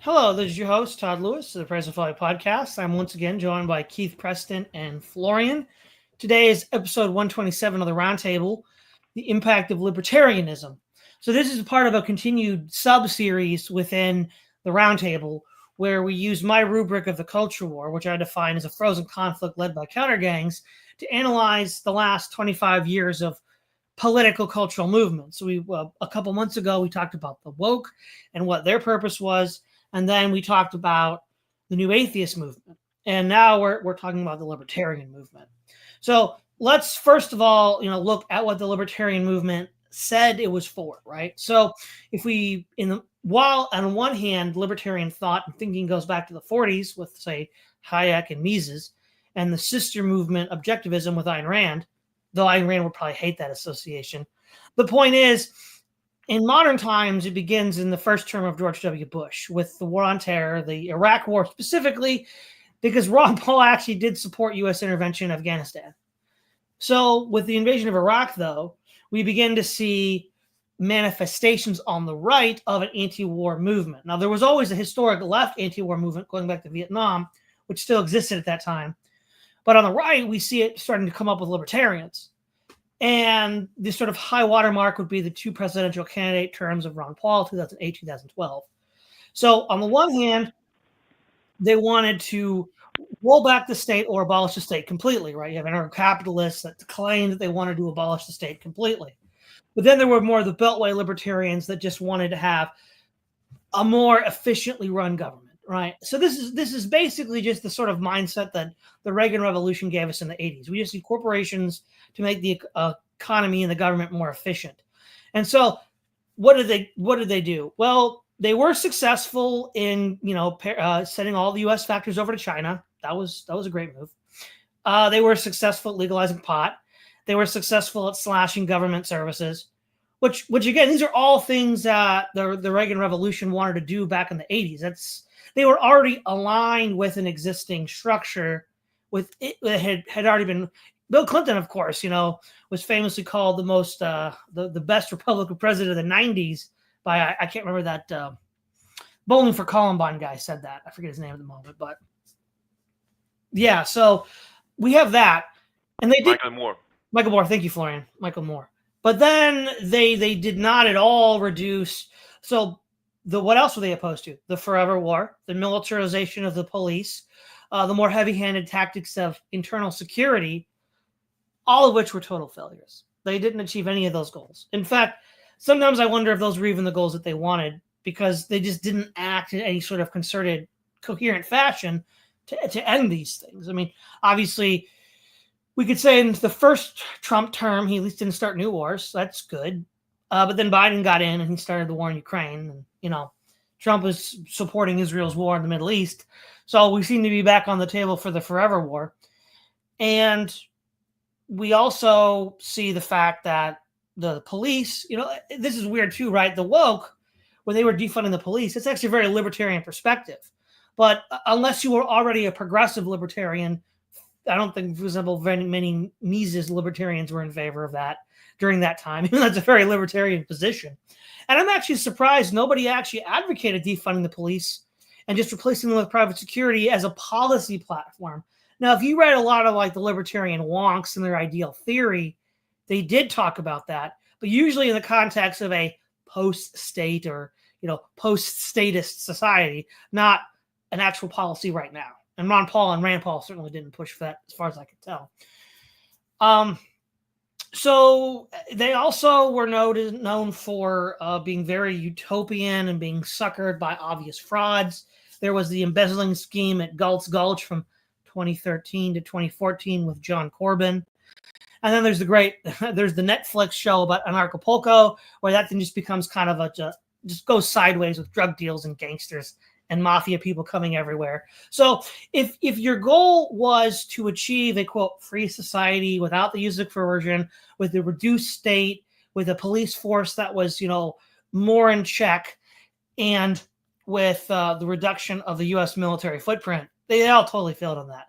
Hello, this is your host, Todd Lewis of the Present Folly Podcast. I'm once again joined by Keith Preston and Florian. Today is episode 127 of the Roundtable, The Impact of Libertarianism. So this is part of a continued sub-series within the Roundtable where we use my rubric of the culture war, which I define as a frozen conflict led by counter-gangs, to analyze the last 25 years of political cultural movements. So a couple months ago, we talked about the woke and what their purpose was. And then we talked about the new atheist movement. And now we're talking about the libertarian movement. So let's first of all, look at what the libertarian movement said it was for, right? So if we, while on one hand, libertarian thought and thinking goes back to the 40s with, say, Hayek and Mises, and the sister movement objectivism with Ayn Rand, though Ayn Rand would probably hate that association. The point is, in modern times, it begins in the first term of George W. Bush with the war on terror, the Iraq war specifically, because Ron Paul actually did support U.S. intervention in Afghanistan. So with the invasion of Iraq, though, we begin to see manifestations on the right of an anti-war movement. Now, there was always a historic left anti-war movement going back to Vietnam, which still existed at that time. But on the right, we see it starting to come up with libertarians. And the sort of high watermark would be the two presidential candidate terms of Ron Paul, 2008, 2012. So on the one hand, they wanted to roll back the state or abolish the state completely, right? You have anarcho-capitalists that claimed that they wanted to abolish the state completely. But then there were more of the Beltway libertarians that just wanted to have a more efficiently run government, right? So this is basically just the sort of mindset that the Reagan Revolution gave us in the 80s. We just need corporations to make the economy and the government more efficient. And so what did they do? Well, they were successful in, sending all the U.S. factories over to China. That was a great move. They were successful at legalizing pot. They were successful at slashing government services, which again, these are all things that the Reagan Revolution wanted to do back in the 80s. They were already aligned with an existing structure with it that had already been. Bill Clinton, of course, was famously called the most the best Republican president of the 90s by I can't remember that Bowling for Columbine guy said that. I forget his name at the moment, but yeah. So we have that, and they did Michael Moore. Thank you, Florian. Michael Moore. But then they did not at all reduce. So what else were they opposed to? The forever war, the militarization of the police, the more heavy-handed tactics of internal security, all of which were total failures. They didn't achieve any of those goals. In fact, sometimes I wonder if those were even the goals that they wanted, because they just didn't act in any sort of concerted, coherent fashion to end these things. I mean, obviously, we could say in the first Trump term, he at least didn't start new wars. So that's good. But then Biden got in and he started the war in Ukraine. And, Trump was supporting Israel's war in the Middle East. So we seem to be back on the table for the forever war. And we also see the fact that the police, this is weird too, right? The woke, when they were defunding the police, it's actually a very libertarian perspective. But unless you were already a progressive libertarian, I don't think, for example, very many Mises libertarians were in favor of that during that time. Even that's a very libertarian position. And I'm actually surprised nobody actually advocated defunding the police and just replacing them with private security as a policy platform. Now, if you read a lot of like the libertarian wonks and their ideal theory, they did talk about that, but usually in the context of a post-state or, post-statist society, not an actual policy right now. And Ron Paul and Rand Paul certainly didn't push for that as far as I could tell. So they also were known for being very utopian and being suckered by obvious frauds. There was the embezzling scheme at Galt's Gulch from 2013 to 2014 with John Corbin. And then there's the Netflix show about Anarchapulco, where that thing just becomes kind of just goes sideways with drug deals and gangsters and mafia people coming everywhere. So if your goal was to achieve a, quote, free society without the use of coercion, with a reduced state, with a police force that was, more in check, and with the reduction of the U.S. military footprint, they all totally failed on that.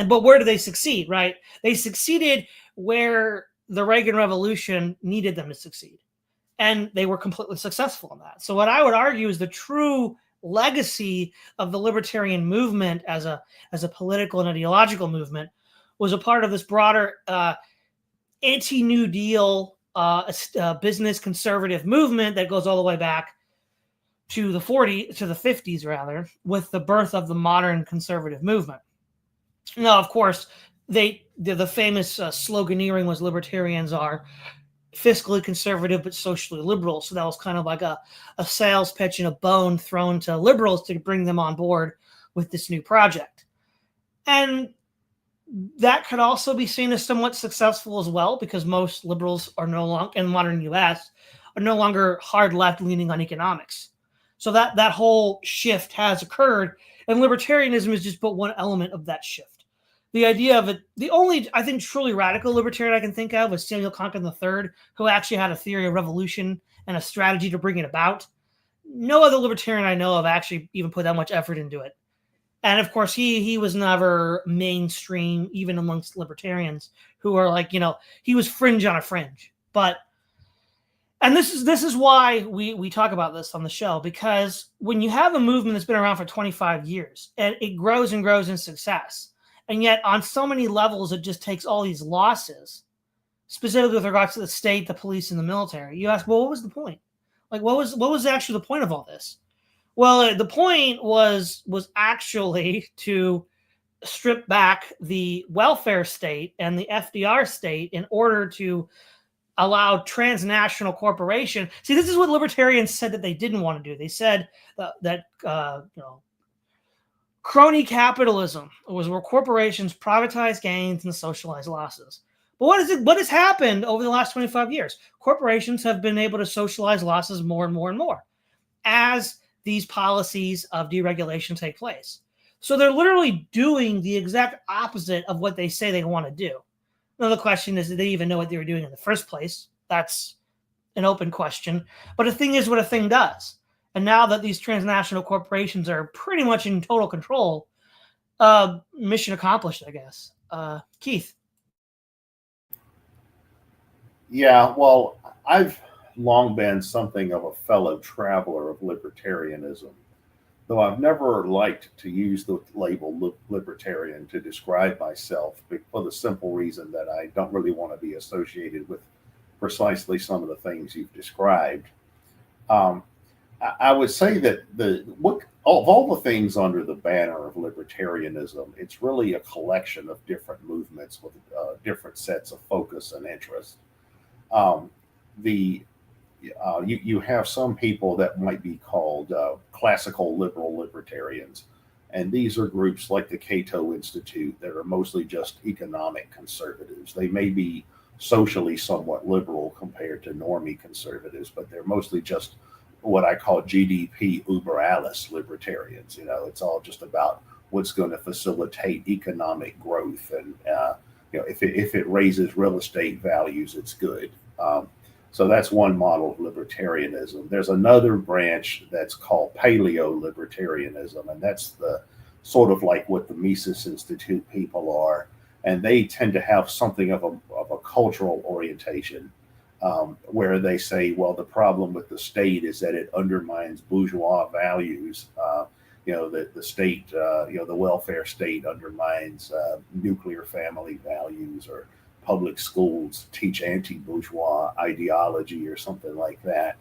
But where did they succeed, right? They succeeded where the Reagan Revolution needed them to succeed. And they were completely successful in that. So what I would argue is the true legacy of the libertarian movement as a political and ideological movement was a part of this broader anti-New Deal business conservative movement that goes all the way back to the 50s rather, with the birth of the modern conservative movement. Now, of course, the famous sloganeering was libertarians are fiscally conservative but socially liberal. So that was kind of like a sales pitch and a bone thrown to liberals to bring them on board with this new project. And that could also be seen as somewhat successful as well, because most liberals are no longer, in modern US, are no longer hard left leaning on economics. So that whole shift has occurred, and libertarianism is just but one element of that shift. The idea of it, the only, I think, truly radical libertarian I can think of was Samuel Conkin III, who actually had a theory of revolution and a strategy to bring it about. No other libertarian I know of actually even put that much effort into it. And of course, he was never mainstream, even amongst libertarians who are like, he was fringe on a fringe. But, and this is why we talk about this on the show, because when you have a movement that's been around for 25 years and it grows and grows in success, and yet on so many levels, it just takes all these losses, specifically with regards to the state, the police, and the military. You ask, well, what was the point? Like, what was actually the point of all this? Well, the point was actually to strip back the welfare state and the FDR state in order to allow transnational corporation. See, this is what libertarians said that they didn't want to do. They said that crony capitalism was where corporations privatize gains and socialize losses. But what has happened over the last 25 years? Corporations have been able to socialize losses more and more and more as these policies of deregulation take place. So they're literally doing the exact opposite of what they say they want to do. Now, the question is, did they even know what they were doing in the first place? That's an open question. But the thing is what a thing does. And now that these transnational corporations are pretty much in total control, mission accomplished, I guess. Keith. Yeah, well, I've long been something of a fellow traveler of libertarianism, though I've never liked to use the label libertarian to describe myself, for the simple reason that I don't really want to be associated with precisely some of the things you've described. I would say that of all the things under the banner of libertarianism, it's really a collection of different movements with different sets of focus and interest. You have some people that might be called classical liberal libertarians, and these are groups like the Cato Institute that are mostly just economic conservatives. They may be socially somewhat liberal compared to normie conservatives, but they're mostly just what I call GDP uber alles libertarians. It's all just about what's going to facilitate economic growth, and if it raises real estate values, it's good. So that's one model of libertarianism. There's another branch that's called paleo-libertarianism, and that's the sort of like what the Mises Institute people are, and they tend to have something of a cultural orientation, where they say, well, the problem with the state is that it undermines bourgeois values. The state, the welfare state undermines nuclear family values, or public schools teach anti-bourgeois ideology or something like that.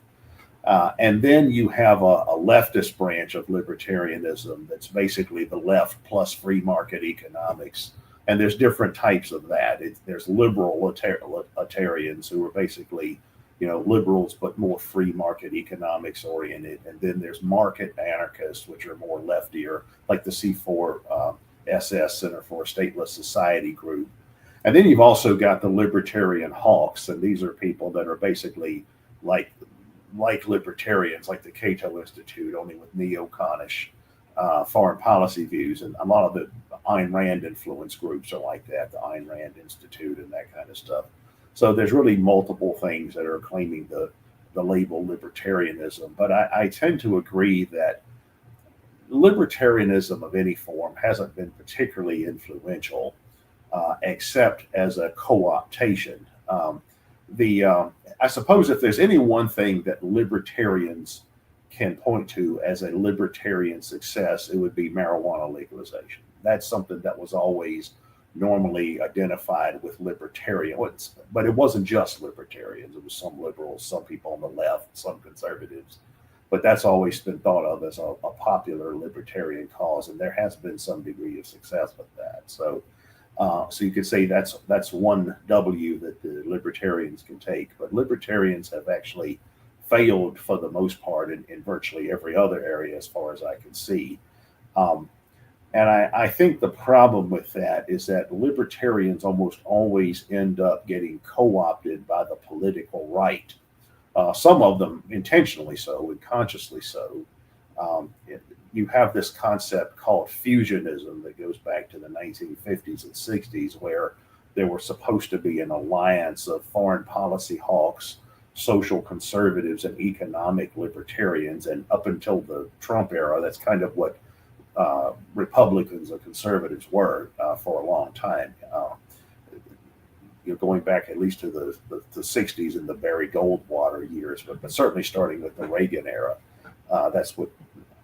And then you have a leftist branch of libertarianism that's basically the left plus free market economics. And there's different types of that. There's liberal libertarians who are basically, liberals, but more free market economics oriented. And then there's market anarchists, which are more leftier, like the C4SS, Center for a Stateless Society group. And then you've also got the libertarian hawks, and these are people that are basically like libertarians, like the Cato Institute, only with neoconish foreign policy views. And a lot of the Ayn Rand influence groups are like that, the Ayn Rand Institute and that kind of stuff. So there's really multiple things that are claiming the label libertarianism. But I tend to agree that libertarianism of any form hasn't been particularly influential, except as a co-optation. I suppose if there's any one thing that libertarians can point to as a libertarian success, it would be marijuana legalization. That's something that was always normally identified with libertarian, but it wasn't just libertarians. It was some liberals, some people on the left, some conservatives. But that's always been thought of as a popular libertarian cause, and there has been some degree of success with that. So you could say that's one W that the libertarians can take, but libertarians have actually failed for the most part in virtually every other area, as far as I can see. Um, and I think the problem with that is that libertarians almost always end up getting co-opted by the political right. Some of them intentionally so and consciously so. You have this concept called fusionism that goes back to the 1950s and 60s, where there were supposed to be an alliance of foreign policy hawks, social conservatives, and economic libertarians. And up until the Trump era, that's kind of what Republicans or conservatives were for a long time. Going back at least to the 60s and the Barry Goldwater years, but certainly starting with the Reagan era, that's what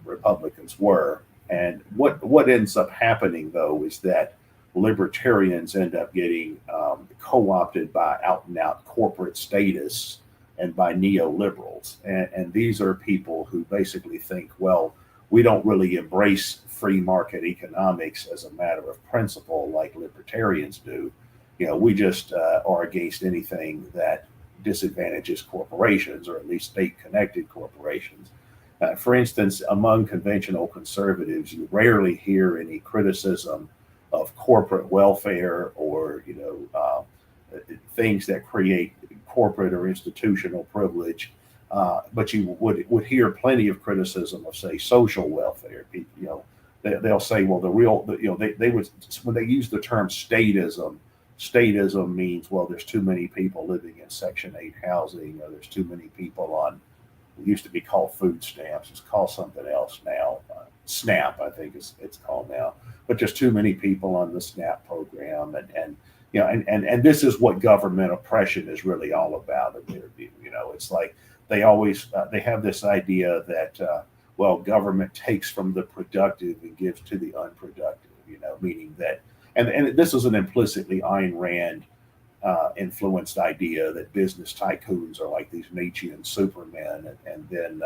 Republicans were. And what ends up happening, though, is that libertarians end up getting co-opted by out and out corporate status and by neoliberals. And these are people who basically think, well, we don't really embrace free market economics as a matter of principle like libertarians do. We just are against anything that disadvantages corporations, or at least state-connected corporations. For instance, among conventional conservatives, you rarely hear any criticism of corporate welfare or things that create corporate or institutional privilege. But you would hear plenty of criticism of, say, social welfare. They'll say, well, they would, when they use the term statism means, well, there's too many people living in Section 8 housing, or there's too many people on, it used to be called food stamps. It's called something else now. SNAP, I think it's called now. But there's too many people on the SNAP program. And this is what government oppression is really all about in their view. It's like they always, they have this idea that, well, government takes from the productive and gives to the unproductive, meaning that, and this is an implicitly Ayn Rand influenced idea that business tycoons are like these Nietzschean supermen, and then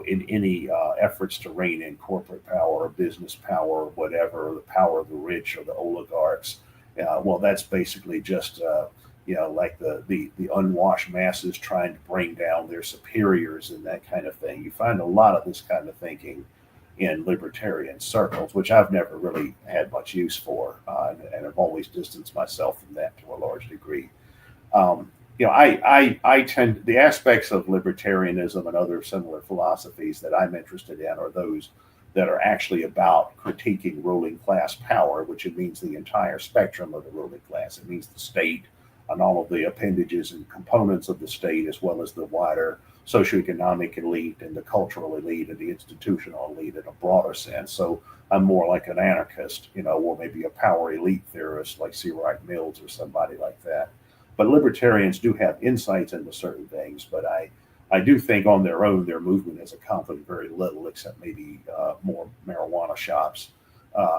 in any efforts to rein in corporate power or business power or whatever, or the power of the rich or the oligarchs, well, that's basically just like the unwashed masses trying to bring down their superiors and that kind of thing. You find a lot of this kind of thinking in libertarian circles, which I've never really had much use for, and I've always distanced myself from that to a large degree. I tend, the aspects of libertarianism and other similar philosophies that I'm interested in are those that are actually about critiquing ruling class power, which it means the entire spectrum of the ruling class. It means the state and all of the appendages and components of the state, as well as the wider socioeconomic elite and the cultural elite and the institutional elite in a broader sense. So I'm more like an anarchist, or maybe a power elite theorist like C. Wright Mills or somebody like that. But libertarians do have insights into certain things, but I do think on their own, their movement has accomplished very little, except maybe more marijuana shops.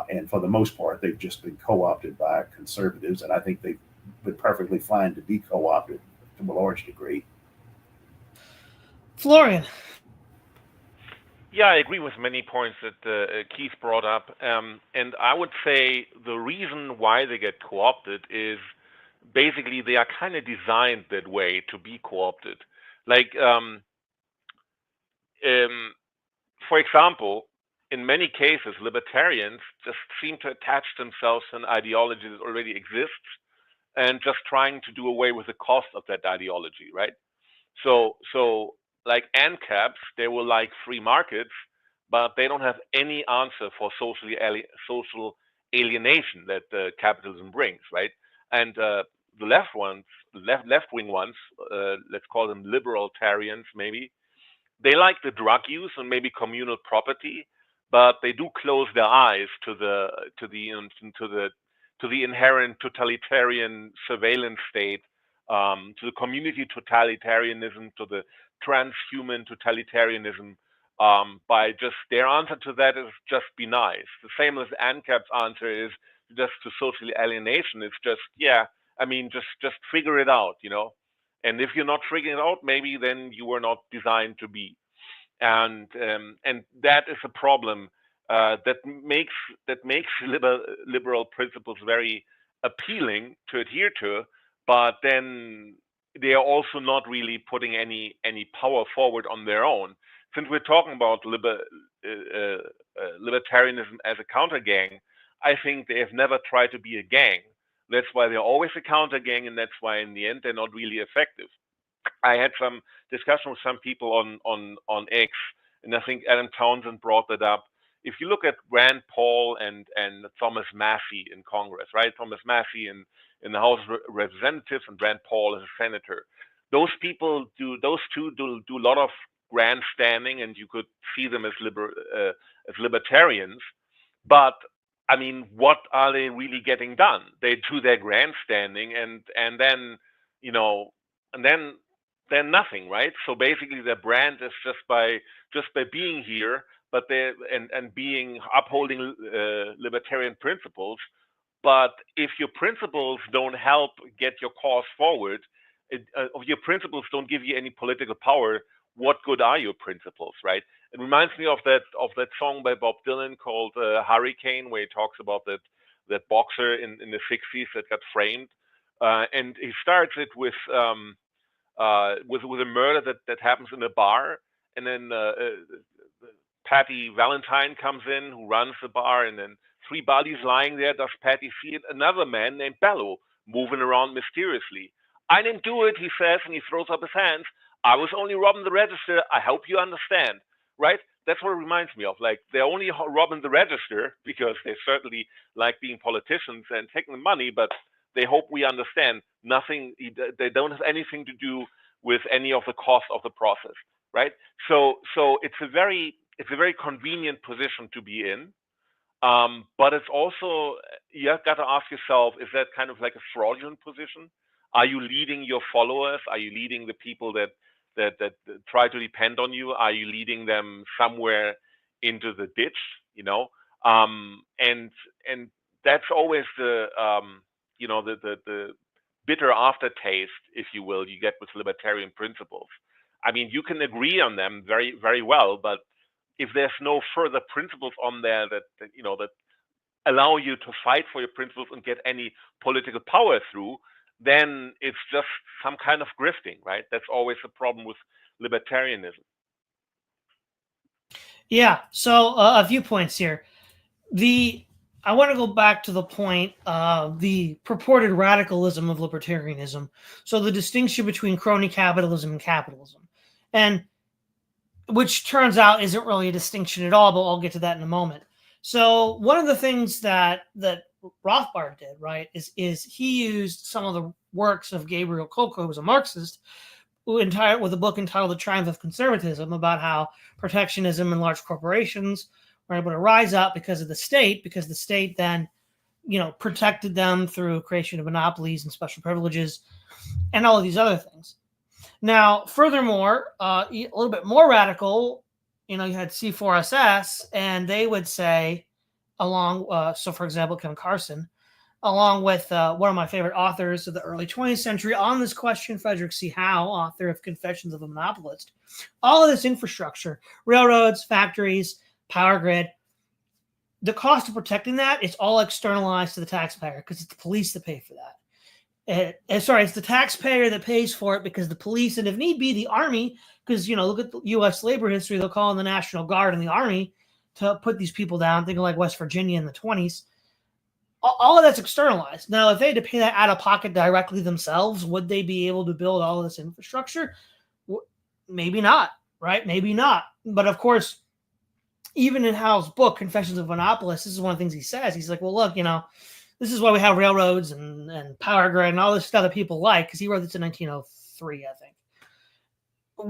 And for the most part, they've just been co-opted by conservatives, and I think they've been perfectly fine to be co-opted to a large degree. Florian. Yeah, I agree with many points that Keith brought up. And I would say the reason why they get co-opted is basically they are kind of designed that way to be co-opted. Like, for example, in many cases, libertarians just seem to attach themselves to an ideology that already exists and just trying to do away with the cost of that ideology, right? So like ANCAPs, they will like free markets, but they don't have any answer for social alienation that capitalism brings, right? And the left-wing ones, let's call them libertarians, maybe, they like the drug use and maybe communal property, but they do close their eyes to the inherent totalitarian surveillance state to the community totalitarianism, to the transhuman totalitarianism, by just their answer to that is just be nice. The same as ANCAP's answer is just to social alienation. It's just, just figure it out, And if you're not figuring it out, maybe then you were not designed to be. And that is a problem that makes liberal principles very appealing to adhere to, but then they are also not really putting any power forward on their own. Since we're talking about libertarianism as a counter gang, I think they have never tried to be a gang. That's why they're always a counter gang, and that's why in the end they're not really effective. I had some discussion with some people on X, and I think Adam Townsend brought that up. If you look at Rand Paul and Thomas Massey in Congress, right? Thomas Massey in the House of Representatives and Rand Paul as a senator. Those two do a lot of grandstanding, and you could see them as libertarians. But I mean, what are they really getting done? They do their grandstanding, and then then nothing, right? So basically, their brand is just by being here, but they and being upholding libertarian principles. But if your principles don't help get your cause forward, if your principles don't give you any political power, what good are your principles, right? It reminds me of that song by Bob Dylan called Hurricane, where he talks about that boxer in the 60s that got framed, and he starts it with a murder that happens in a bar, and then Patty Valentine comes in, who runs the bar, and then 3 bodies lying there. Does Patty see it? Another man named Bello moving around mysteriously. I didn't do it, he says, and he throws up his hands. I was only robbing the register. I hope you understand, right? That's what it reminds me of. Like, they're only robbing the register because they certainly like being politicians and taking the money, but they hope we understand nothing. They don't have anything to do with any of the cost of the process, right? So it's a very convenient position to be in, but it's also, you have got to ask yourself: is that kind of like a fraudulent position? Are you leading your followers? Are you leading the people that try to depend on you? Are you leading them somewhere into the ditch? And that's always the bitter aftertaste, if you will, you get with libertarian principles. I mean, you can agree on them very, very well, but if there's no further principles on there that allow you to fight for your principles and get any political power through, then it's just some kind of grifting, right? That's always a problem with libertarianism. Yeah. So a few points here. I want to go back to the point of the purported radicalism of libertarianism. So the distinction between crony capitalism and capitalism, and which turns out isn't really a distinction at all, but I'll get to that in a moment. So one of the things that Rothbard did, right, is he used some of the works of Gabriel Coco, who was a Marxist, with a book entitled The Triumph of Conservatism, about how protectionism and large corporations were able to rise up because the state then, protected them through creation of monopolies and special privileges and all of these other things. Now, furthermore, a little bit more radical, you had C4SS, and they would say, so for example, Kevin Carson, along with one of my favorite authors of the early 20th century on this question, Frederick C. Howe, author of Confessions of a Monopolist, all of this infrastructure, railroads, factories, power grid, the cost of protecting that is all externalized to the taxpayer because it's the police that pay for that. It's the taxpayer that pays for it because the police, and if need be, the army, because, look at the U.S. labor history, they'll call in the National Guard and the army to put these people down, thinking like West Virginia in the 20s. All of that's externalized. Now, if they had to pay that out of pocket directly themselves, would they be able to build all of this infrastructure? Maybe not, right? Maybe not. But of course, even in Howe's book, Confessions of a Monopolist, this is one of the things he says. He's like, well, look, this is why we have railroads and power grid and all this stuff that people like, because he wrote this in 1903, I think.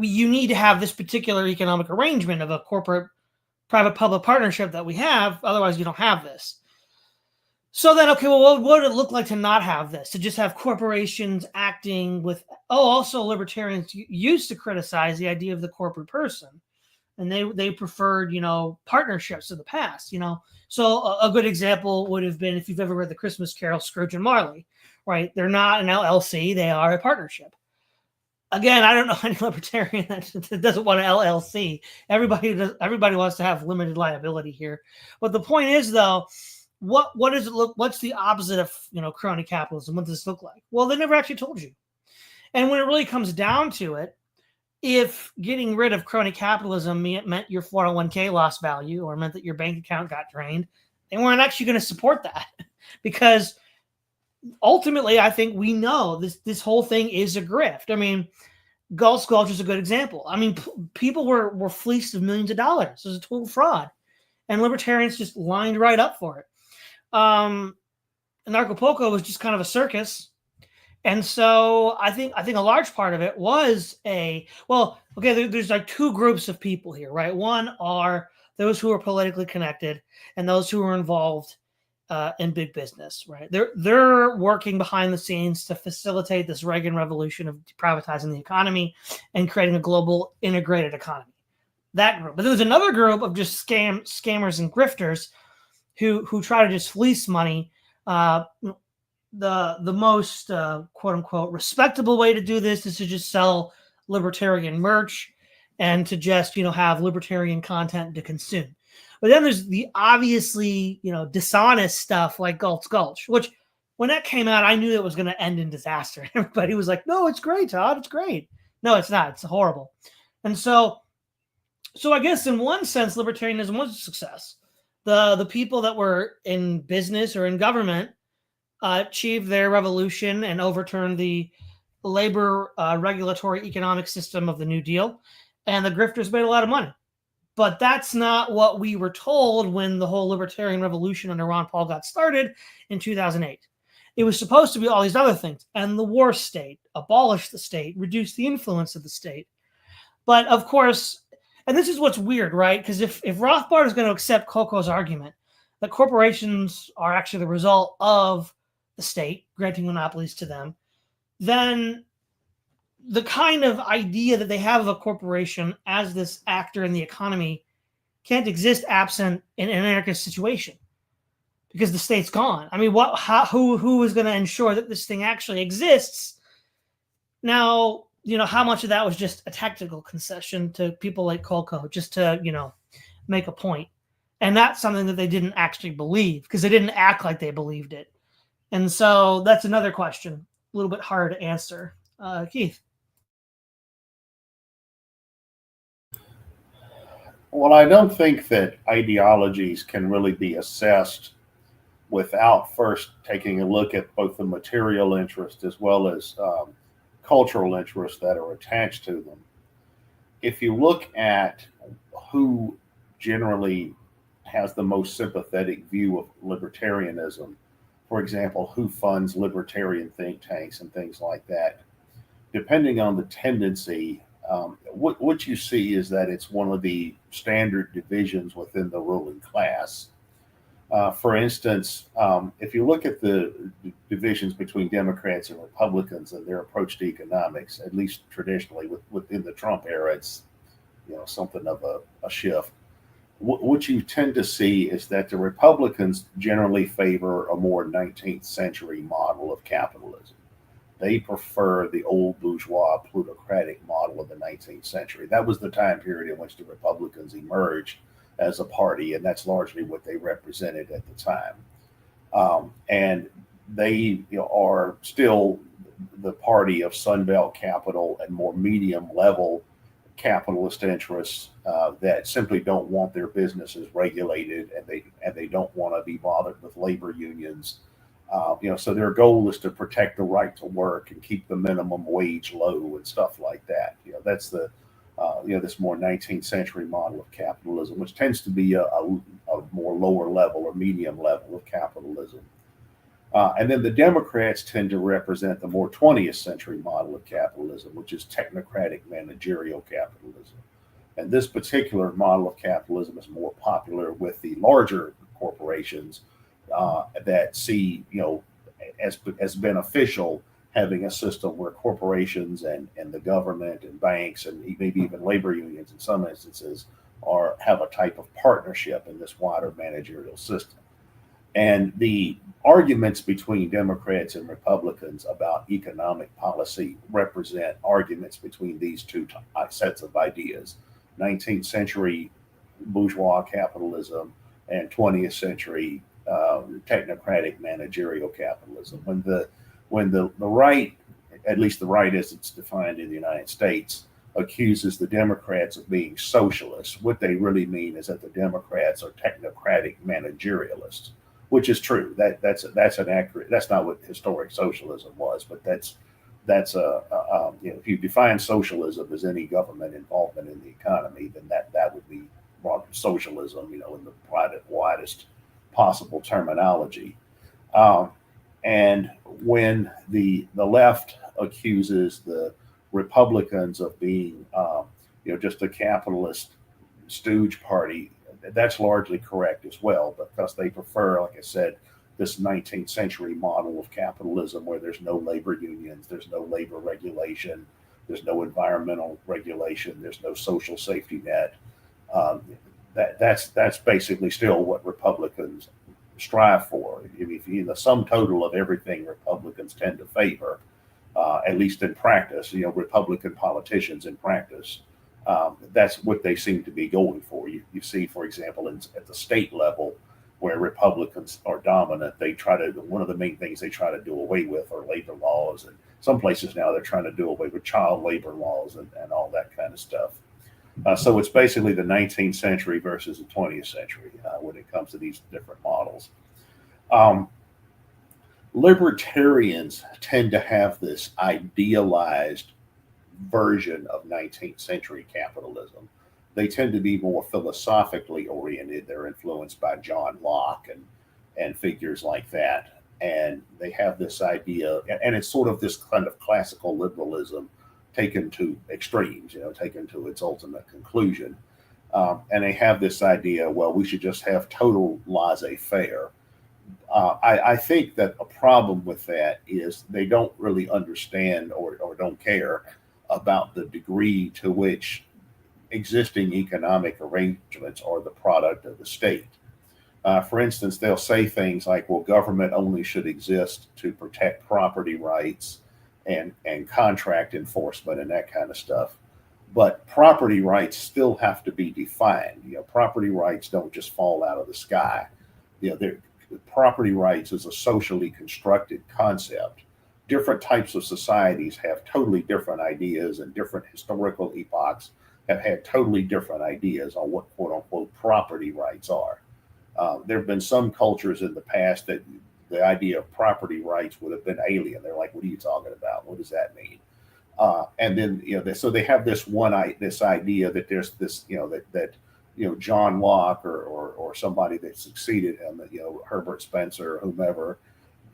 You need to have this particular economic arrangement of a corporate private-public partnership that we have. Otherwise, you don't have this. So then, okay, well, what would it look like to not have this? To just have corporations acting with, also libertarians used to criticize the idea of the corporate person. And they preferred, partnerships in the past, So a good example would have been if you've ever read the Christmas Carol, Scrooge and Marley, right? They're not an LLC, they are a partnership. Again, I don't know any libertarian that doesn't want an LLC. Everybody wants to have limited liability here. But the point is, though, what does it look? What's the opposite of crony capitalism? What does this look like? Well, they never actually told you. And when it really comes down to it, if getting rid of crony capitalism meant your 401k lost value or meant that your bank account got drained, they weren't actually going to support that because ultimately, I think we know this whole thing is a grift. I mean, Gulch is a good example. I mean, people were fleeced of millions of dollars. It was a total fraud, and libertarians just lined right up for it. Narcopoco was just kind of a circus, and so I think a large part of it was there's like two groups of people here, right? One are those who are politically connected, and those who are involved in big business, right? They're working behind the scenes to facilitate this Reagan revolution of privatizing the economy and creating a global integrated economy. That group. But there's another group of just scammers and grifters who try to just fleece money. The most quote unquote respectable way to do this is to just sell libertarian merch and to just have libertarian content to consume. But then there's the obviously, dishonest stuff like Gulch, which when that came out, I knew it was going to end in disaster. Everybody was like, no, it's great, Todd. It's great. No, it's not. It's horrible. And so I guess in one sense, libertarianism was a success. The people that were in business or in government achieved their revolution and overturned the labor regulatory economic system of the New Deal. And the grifters made a lot of money. But that's not what we were told when the whole libertarian revolution under Ron Paul got started in 2008. It was supposed to be all these other things. And the war state, abolish the state, reduce the influence of the state. But of course, and this is what's weird, right? Because if Rothbard is going to accept Coco's argument that corporations are actually the result of the state, granting monopolies to them, then the kind of idea that they have of a corporation as this actor in the economy can't exist absent an anarchist situation because the state's gone. I mean, who is going to ensure that this thing actually exists? Now, how much of that was just a tactical concession to people like Coco just to, make a point. And that's something that they didn't actually believe because they didn't act like they believed it. And so that's another question, a little bit hard to answer. Keith. Well, I don't think that ideologies can really be assessed without first taking a look at both the material interest as well as cultural interests that are attached to them. If you look at who generally has the most sympathetic view of libertarianism, for example, who funds libertarian think tanks and things like that, depending on the tendency, what you see is that it's one of the standard divisions within the ruling class. For instance, if you look at the divisions between Democrats and Republicans and their approach to economics, at least traditionally within the Trump era, it's something of a shift. What you tend to see is that the Republicans generally favor a more 19th century model of capitalism. They prefer the old bourgeois plutocratic model of the 19th century. That was the time period in which the Republicans emerged as a party, and that's largely what they represented at the time. And they are still the party of Sunbelt capital and more medium level capitalist interests that simply don't want their businesses regulated, and they don't want to be bothered with labor unions. So their goal is to protect the right to work and keep the minimum wage low and stuff like that. That's the this more 19th century model of capitalism, which tends to be a more lower level or medium level of capitalism. And then the Democrats tend to represent the more 20th century model of capitalism, which is technocratic managerial capitalism. And this particular model of capitalism is more popular with the larger corporations that see, as beneficial having a system where corporations and the government and banks and maybe even labor unions in some instances have a type of partnership in this wider managerial system. And the arguments between Democrats and Republicans about economic policy represent arguments between these two sets of ideas: 19th century bourgeois capitalism and 20th century technocratic managerial capitalism. When the right, at least the right as it's defined in the United States, accuses the Democrats of being socialists, what they really mean is that the Democrats are technocratic managerialists, which is true. That's an accurate. That's not what historic socialism was, but that's if you define socialism as any government involvement in the economy, then that would be socialism, in the widest possible terminology. And when the left accuses the Republicans of being, just a capitalist stooge party, that's largely correct as well, because they prefer, like I said, this 19th century model of capitalism where there's no labor unions, there's no labor regulation, there's no environmental regulation, there's no social safety net. That's basically still what Republicans strive for. If the sum total of everything Republicans tend to favor, at least in practice, Republican politicians in practice, that's what they seem to be going for. You see, for example, at the state level, where Republicans are dominant, one of the main things they try to do away with are labor laws, and some places now they're trying to do away with child labor laws and all that kind of stuff. So it's basically the 19th century versus the 20th century when it comes to these different models. Libertarians tend to have this idealized version of 19th century capitalism. They tend to be more philosophically oriented. They're influenced by John Locke and figures like that. And they have this idea, and it's sort of this kind of classical liberalism taken to extremes, taken to its ultimate conclusion. And they have this idea, well, we should just have total laissez-faire. I think that a problem with that is they don't really understand or don't care about the degree to which existing economic arrangements are the product of the state. For instance, they'll say things like, well, government only should exist to protect property rights and contract enforcement and that kind of stuff. But property rights still have to be defined. Property rights don't just fall out of the sky. Property rights is a socially constructed concept. Different types of societies have totally different ideas, and different historical epochs have had totally different ideas on what quote unquote property rights are. There have been some cultures in the past that the idea of property rights would have been alien. They're like, what are you talking about? What does that mean? And then, so they have this idea that there's this, that John Locke or somebody that succeeded him, Herbert Spencer or whomever,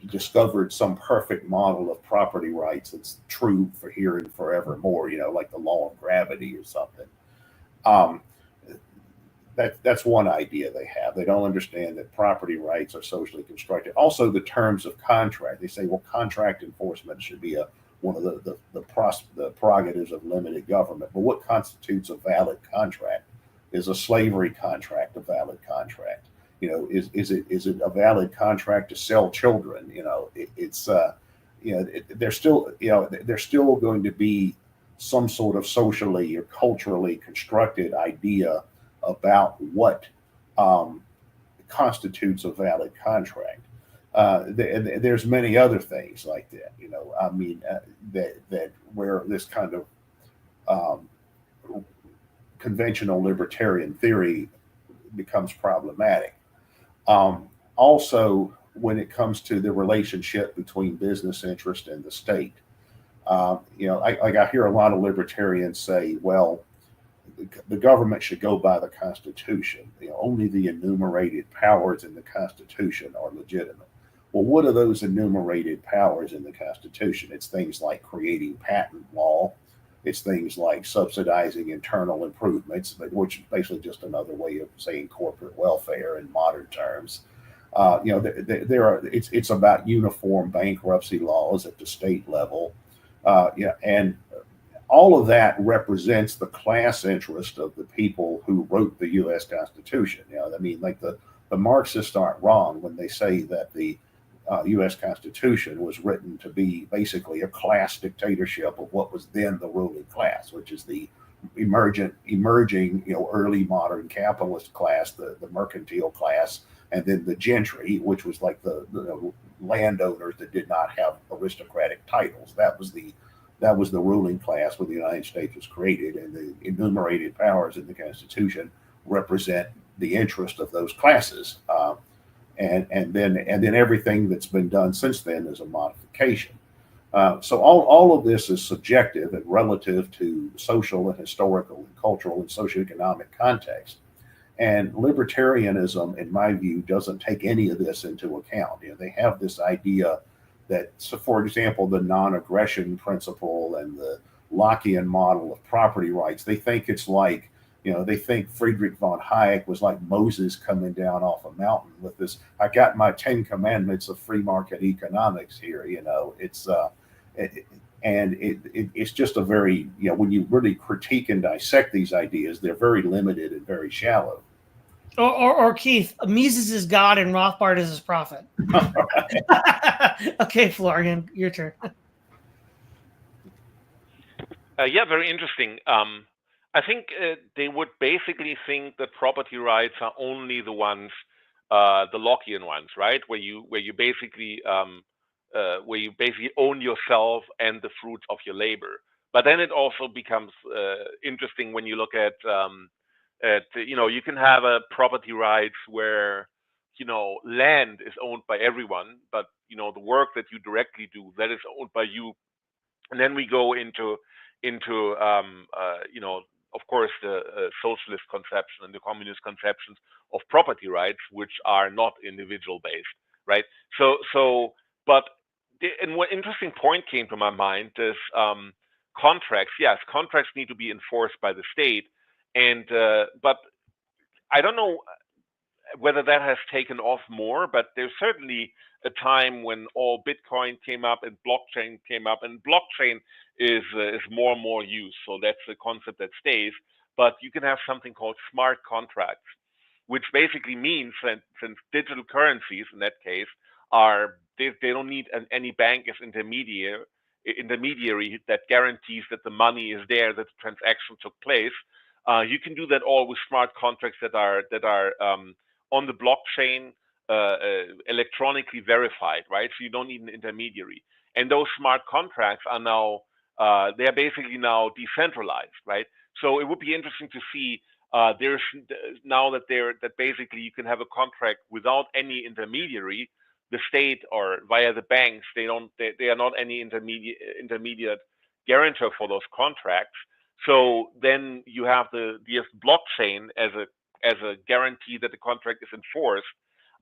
discovered some perfect model of property rights that's true for here and forevermore, like the law of gravity or something. That's one idea they have. They don't understand that property rights are socially constructed. Also, the terms of contract. They say, well, contract enforcement should be one of the prerogatives of limited government. But what constitutes a valid contract? Is a slavery contract a valid contract? Is it a valid contract to sell children? There's still going to be some sort of socially or culturally constructed idea about what constitutes a valid contract. There's many other things like that, that where this kind of conventional libertarian theory becomes problematic. Also, when it comes to the relationship between business interest and the state, I hear a lot of libertarians say, well, the government should go by the Constitution. Only the enumerated powers in the Constitution are legitimate. Well, what are those enumerated powers in the Constitution? It's things like creating patent law. It's things like subsidizing internal improvements, which is basically just another way of saying corporate welfare in modern terms. It's about uniform bankruptcy laws at the state level, and all of that represents the class interest of the people who wrote the U.S. Constitution. I mean, like the Marxists aren't wrong when they say that the U.S. Constitution was written to be basically a class dictatorship of what was then the ruling class, which is the emerging, early modern capitalist class, the mercantile class, and then the gentry, which was like the landowners that did not have aristocratic titles. That was the ruling class when the United States was created, and the enumerated powers in the Constitution represent the interest of those classes. And then everything that's been done since then is a modification. So all of this is subjective and relative to social and historical and cultural and socioeconomic context. And libertarianism, in my view, doesn't take any of this into account. They have this idea that, so for example, the non-aggression principle and the Lockian model of property rights, they think it's like, they think Friedrich von Hayek was like Moses coming down off a mountain with this, I got my 10 commandments of free market economics here. It's just a very, when you really critique and dissect these ideas, they're very limited and very shallow. Or Keith, Mises is God and Rothbard is his prophet. Okay, Florian, your turn. Yeah, very interesting. I think they would basically think that property rights are only the ones, the Lockian ones, right? Where you basically own yourself and the fruits of your labor. But then it also becomes interesting when you look at you can have a property rights where land is owned by everyone, but the work that you directly do, that is owned by you. And then we go into of course, the socialist conception and the communist conceptions of property rights, which are not individual based, right? But one interesting point came to my mind is contracts. Yes, contracts need to be enforced by the state, but I don't know whether that has taken off more, but there's certainly a time when all Bitcoin came up and blockchain came up, and blockchain is more and more used. So that's the concept that stays. But you can have something called smart contracts, which basically means that since digital currencies in that case they don't need any bank as intermediary that guarantees that the money is there, that the transaction took place. You can do that all with smart contracts that are on the blockchain, electronically verified, right? So you don't need an intermediary. And those smart contracts are now they are basically now decentralized, right? So it would be interesting to see there's now that basically you can have a contract without any intermediary. The state or via the banks, they are not any intermediate guarantor for those contracts. So then you have the blockchain as a guarantee that the contract is enforced,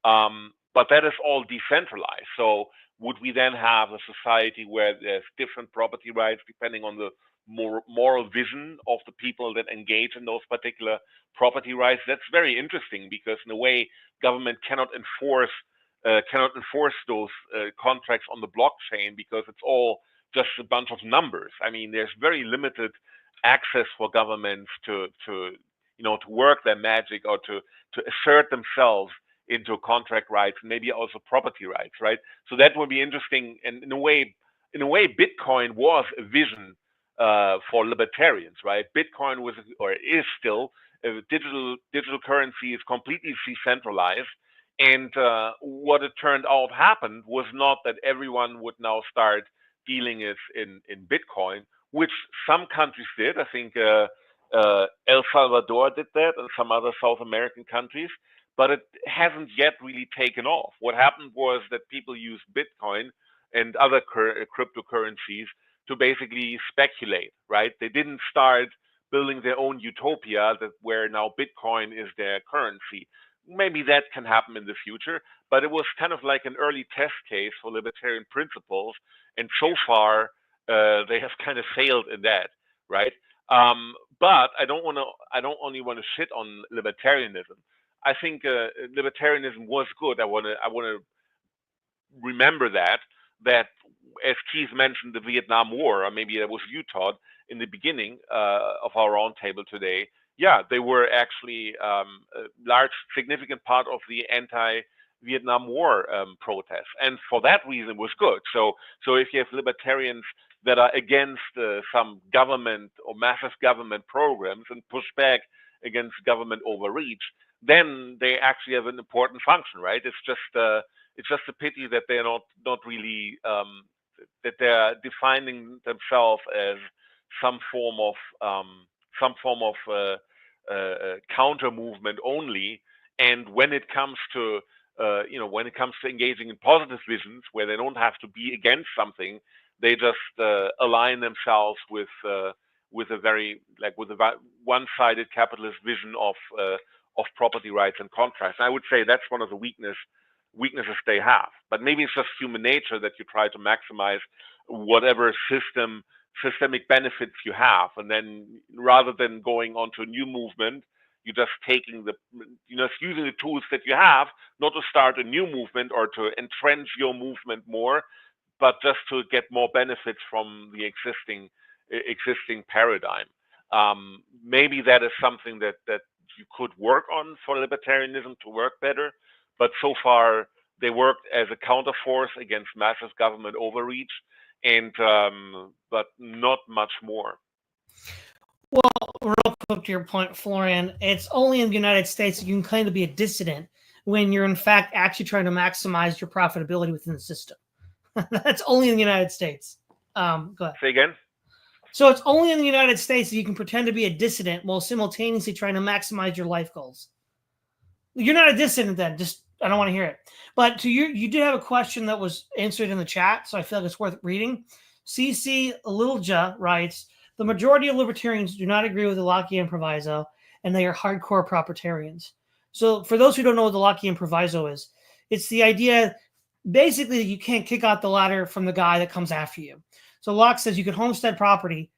but that is all decentralized. So would we then have a society where there's different property rights depending on the moral vision of the people that engage in those particular property rights? That's very interesting, because in a way, government cannot enforce those contracts on the blockchain, because it's all just a bunch of numbers. I mean, there's very limited access for governments to work their magic or to assert themselves into contract rights and maybe also property rights, right? So that would be interesting. And in a way, Bitcoin was a vision for libertarians, right? Bitcoin was, or is still, digital currency is completely decentralized. And what it turned out happened was not that everyone would now start dealing in Bitcoin, which some countries did. I think El Salvador did that, and some other South American countries, but it hasn't yet really taken off. What happened was that people used Bitcoin and other cryptocurrencies to basically speculate, right? They didn't start building their own utopia where now Bitcoin is their currency. Maybe that can happen in the future, but it was kind of like an early test case for libertarian principles, and so far they have kind of failed in that, right? But I don't only want to shit on libertarianism. I think libertarianism was good. I want to remember that as Keith mentioned, the Vietnam War, or maybe that was you, Todd, in the beginning of our roundtable today. Yeah, they were actually a large, significant part of the anti-Vietnam War protests, and for that reason, it was good. So if you have libertarians that are against some government or massive government programs and push back against government overreach, then they actually have an important function, right? It's just a pity that they're not really that they're defining themselves as some form of counter movement only. And when it comes to when it comes to engaging in positive visions, where they don't have to be against something, they just align themselves with a very one-sided capitalist vision of property rights and contracts. And I would say that's one of the weaknesses they have. But maybe it's just human nature that you try to maximize whatever systemic benefits you have, and then rather than going on to a new movement, you're just taking using the tools that you have, not to start a new movement or to entrench your movement more, but just to get more benefits from the existing paradigm. Maybe that is something that you could work on for libertarianism to work better, but so far they worked as a counterforce against massive government overreach, and but not much more. Well, real quick to your point, Florian, it's only in the United States that you can claim to be a dissident when you're in fact actually trying to maximize your profitability within the system. That's only in the United States. Go ahead. Say again? So it's only in the United States that you can pretend to be a dissident while simultaneously trying to maximize your life goals. You're not a dissident then. Just, I don't want to hear it. But you did have a question that was answered in the chat, so I feel like it's worth reading. CC Lilja writes, the majority of libertarians do not agree with the Lockian proviso, and they are hardcore proprietarians. So for those who don't know what the Lockian proviso is, it's the idea basically that you can't kick out the ladder from the guy that comes after you. So Locke says you can homestead property,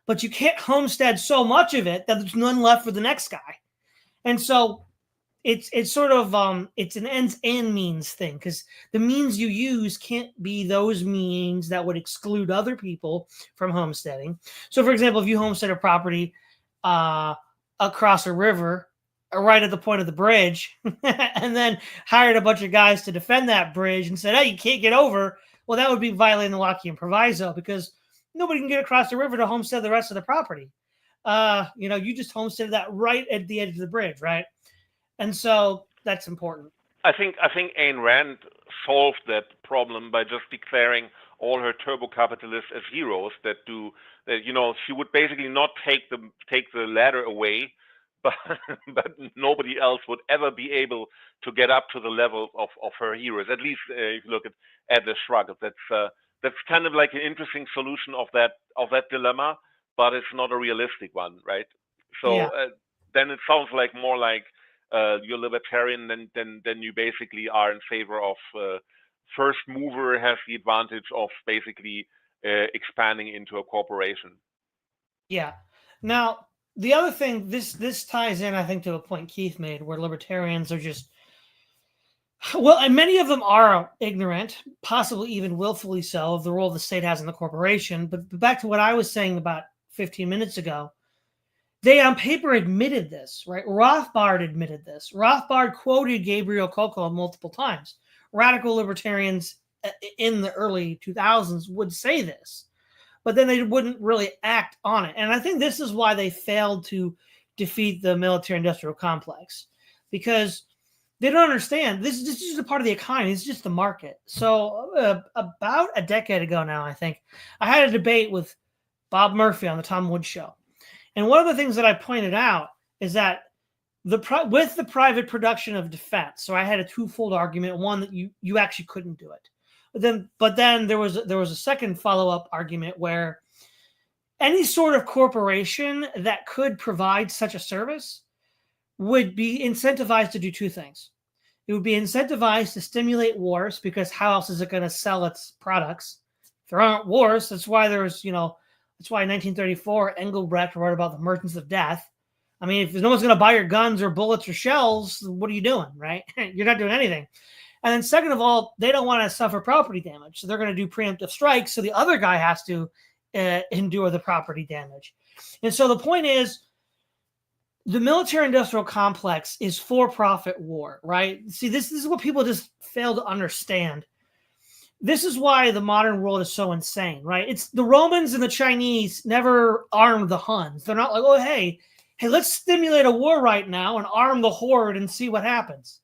but you can't homestead so much of it that there's none left for the next guy. And so it's sort of it's an ends and means thing, because the means you use can't be those means that would exclude other people from homesteading. So for example, if you homestead a property across a river right at the point of the bridge and then hired a bunch of guys to defend that bridge and said, hey, you can't get over, well, that would be violating the Lockian proviso, because nobody can get across the river to homestead the rest of the property. You just homesteaded that right at the edge of the bridge, right? And so that's important. I think Ayn Rand solved that problem by just declaring all her turbo capitalists as heroes that she would basically not take the ladder away, but nobody else would ever be able to get up to the level of her heroes. At least if you look at Atlas Shrugged, that's kind of like an interesting solution of that dilemma, but it's not a realistic one, right? So yeah. Then it sounds like more like you're libertarian, then you basically are in favor of first mover has the advantage of basically expanding into a corporation. Yeah. Now, the other thing, this ties in, I think, to a point Keith made, where libertarians are just, well, and many of them are ignorant, possibly even willfully so, of the role the state has in the corporation. But back to what I was saying about 15 minutes ago, they on paper admitted this, right? Rothbard admitted this. Rothbard quoted Gabriel Coco multiple times. Radical libertarians in the early 2000s would say this, but then they wouldn't really act on it. And I think this is why they failed to defeat the military-industrial complex, because they don't understand. This is just a part of the economy. It's just the market. So about a decade ago now, I think, I had a debate with Bob Murphy on the Tom Woods Show. And one of the things that I pointed out is that with the private production of defense, so I had a twofold argument. One, that you actually couldn't do it. But then there was a second follow-up argument where any sort of corporation that could provide such a service would be incentivized to do two things. It would be incentivized to stimulate wars, because how else is it going to sell its products? If there aren't wars, that's why in 1934, Engelbrecht wrote about the merchants of death, I mean, if no one's going to buy your guns or bullets or shells, what are you doing, right? You're not doing anything. And then second of all, they don't want to suffer property damage. So they're going to do preemptive strikes. So the other guy has to endure the property damage. And so the point is, the military-industrial complex is for-profit war, right? See, this is what people just fail to understand. This is why the modern world is so insane, right? It's the Romans and the Chinese never armed the Huns. They're not like, oh, hey, let's stimulate a war right now and arm the horde and see what happens.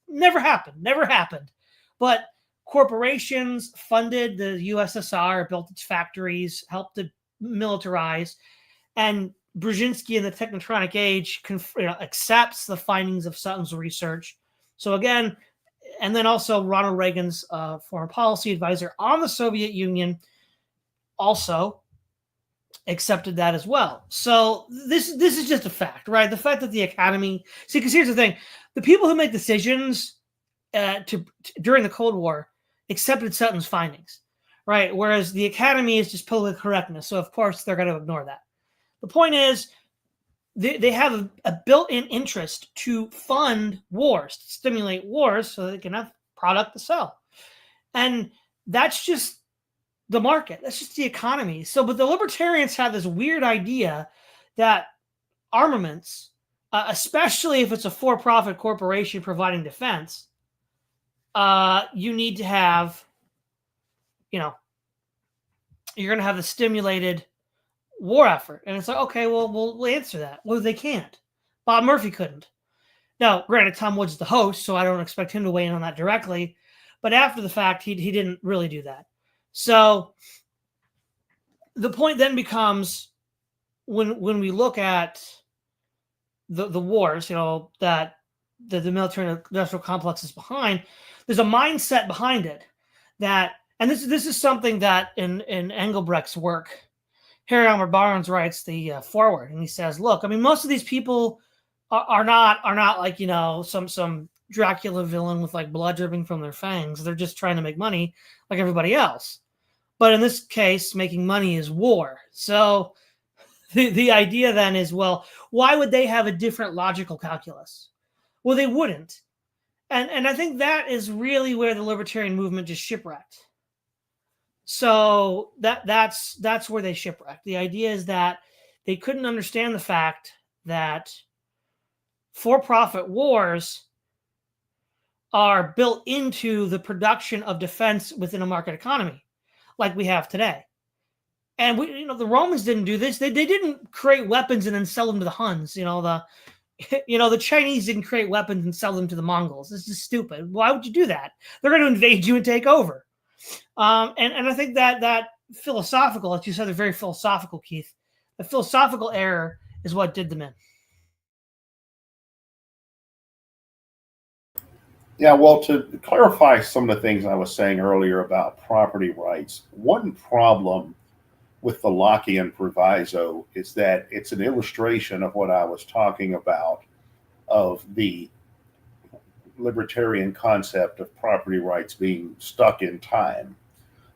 Never happened. But corporations funded the USSR, built its factories, helped it militarize, and Brzezinski in the Technotronic Age accepts the findings of Sutton's research. So again, and then also Ronald Reagan's foreign policy advisor on the Soviet Union also accepted that as well. So this is just a fact, right? The fact that the Academy, see, because here's the thing, the people who make decisions during the Cold War accepted Sutton's findings, right? Whereas the Academy is just political correctness. So of course they're going to ignore that. The point is, they have a built-in interest to fund wars, to stimulate wars so they can have product to sell. And that's just the market. That's just the economy. So, but the libertarians have this weird idea that armaments, especially if it's a for-profit corporation providing defense, you need to have, you're going to have the stimulated war effort. And it's like, okay, well, we'll answer that. Well, they can't. Bob Murphy couldn't. Now, granted, Tom Woods is the host, so I don't expect him to weigh in on that directly. But after the fact, he didn't really do that. So the point then becomes, when we look at the wars, that the military industrial complex is behind, there's a mindset behind it that, and this is something that in Engelbrecht's work, Harry Elmer Barnes writes the foreword, and he says, look, I mean, most of these people are not like, some Dracula villain with like blood dripping from their fangs. They're just trying to make money like everybody else. But in this case, making money is war. So the idea then is, well, why would they have a different logical calculus? Well, they wouldn't. And I think that is really where the libertarian movement just shipwrecked. So that's where they shipwrecked. The idea is that they couldn't understand the fact that for-profit wars are built into the production of defense within a market economy, like we have today. And the Romans didn't do this. They didn't create weapons and then sell them to the Huns. The Chinese didn't create weapons and sell them to the Mongols. This is stupid. Why would you do that? They're going to invade you and take over. And I think that philosophical, as you said, they're very philosophical, Keith. The philosophical error is what did them in. Yeah, well, to clarify some of the things I was saying earlier about property rights, one problem with the Lockian proviso is that it's an illustration of what I was talking about, of the libertarian concept of property rights being stuck in time.